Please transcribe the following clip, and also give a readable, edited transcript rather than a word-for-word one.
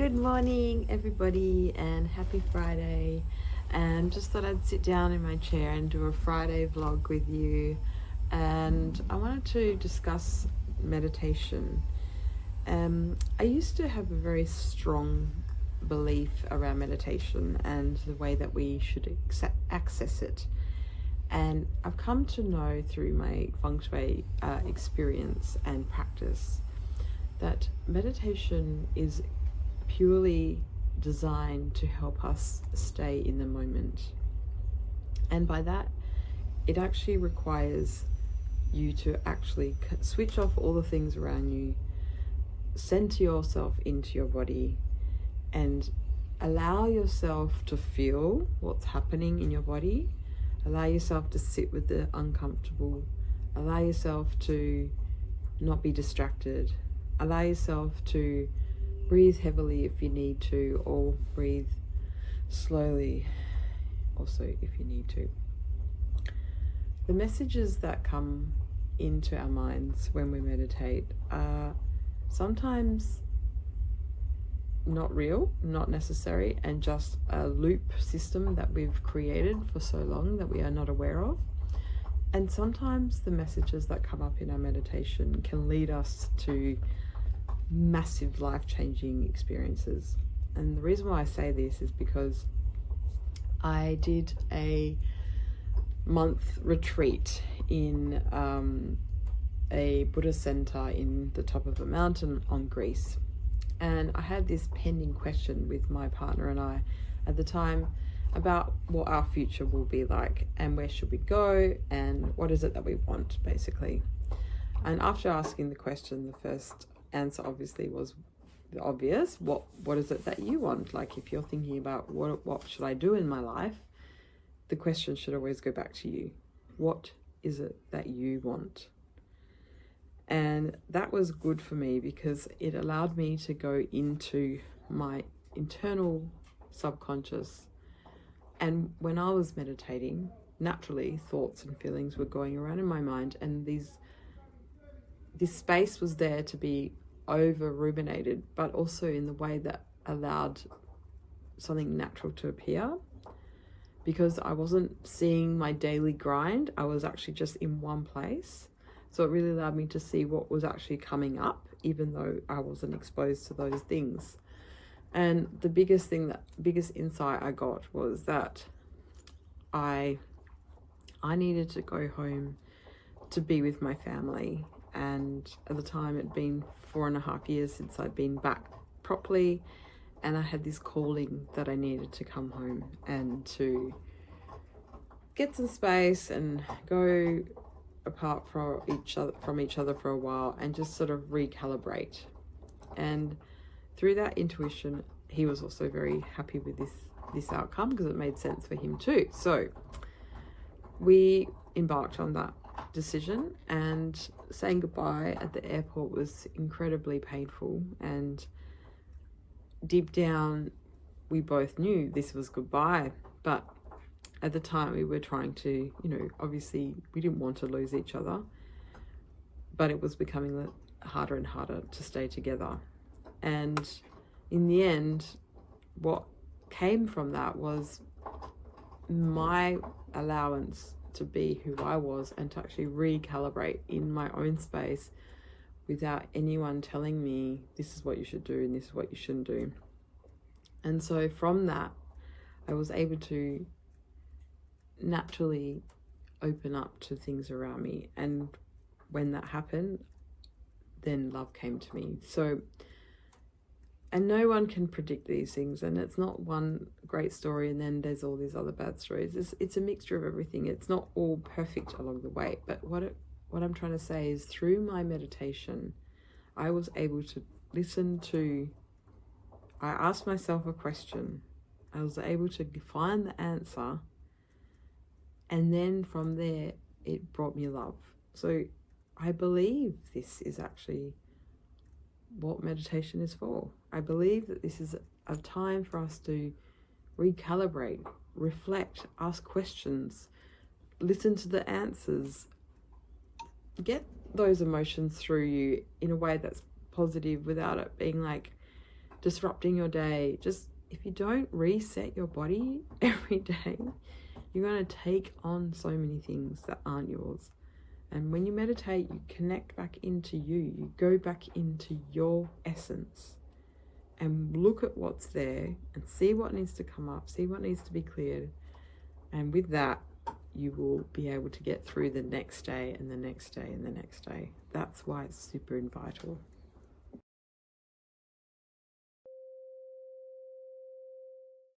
Good morning, everybody, and happy Friday. And just thought I'd sit down in my chair and do a Friday vlog with you. And I wanted to discuss meditation. I used to have a very strong belief around meditation and the way that we should access it. And I've come to know through my Feng Shui experience and practice that meditation is purely designed to help us stay in the moment. And by that, it actually requires you to actually switch off all the things around you, center yourself into your body, and allow yourself to feel what's happening in your body. Allow yourself to sit with the uncomfortable. Allow yourself to not be distracted. Allow yourself to breathe heavily if you need to, or breathe slowly also if you need to. The messages that come into our minds when we meditate are sometimes not real, not necessary, and just a loop system that we've created for so long that we are not aware of. And sometimes the messages that come up in our meditation can lead us to massive life-changing experiences. And the reason why I say this is because I did a month retreat in a Buddhist center in the top of a mountain on Greece. And I had this pending question with my partner and I at the time about what our future will be like and where should we go and what is it that we want, basically. And after asking the question, the first answer obviously was the obvious. What is it that you want? Like, if you're thinking about what should I do in my life, the question should always go back to you. What is it that you want? And that was good for me because it allowed me to go into my internal subconscious. And when I was meditating, naturally thoughts and feelings were going around in my mind, and this space was there to be over ruminated, but also in the way that allowed something natural to appear. Because I wasn't seeing my daily grind, I was actually just in one place. So it really allowed me to see what was actually coming up, even though I wasn't exposed to those things. And the biggest insight I got was that I needed to go home to be with my family. And at the time it'd been 4.5 years since I'd been back properly, and I had this calling that I needed to come home and to get some space and go apart from each other for a while and just sort of recalibrate. And through that intuition, he was also very happy with this outcome because it made sense for him too. So we embarked on that decision, and saying goodbye at the airport was incredibly painful, and deep down we both knew this was goodbye. But at the time we were trying to, obviously we didn't want to lose each other, but it was becoming harder and harder to stay together. And in the end, what came from that was my allowance to be who I was and to actually recalibrate in my own space without anyone telling me this is what you should do and this is what you shouldn't do. And so from that, I was able to naturally open up to things around me. And when that happened, then love came to me. So, and no one can predict these things, and it's not one great story and then there's all these other bad stories. It's a mixture of everything. It's not all perfect along the way. But what I'm trying to say is, through my meditation, I was able to I asked myself a question. I was able to find the answer, and then from there it brought me love. So I believe this is actually what meditation is for. I believe that this is a time for us to recalibrate, reflect, ask questions, listen to the answers, get those emotions through you in a way that's positive without it being like disrupting your day. Just if you don't reset your body every day, you're going to take on so many things that aren't yours. And when you meditate, you connect back into you. You go back into your essence and look at what's there and see what needs to come up, see what needs to be cleared. And with that, you will be able to get through the next day and the next day and the next day. That's why it's super vital.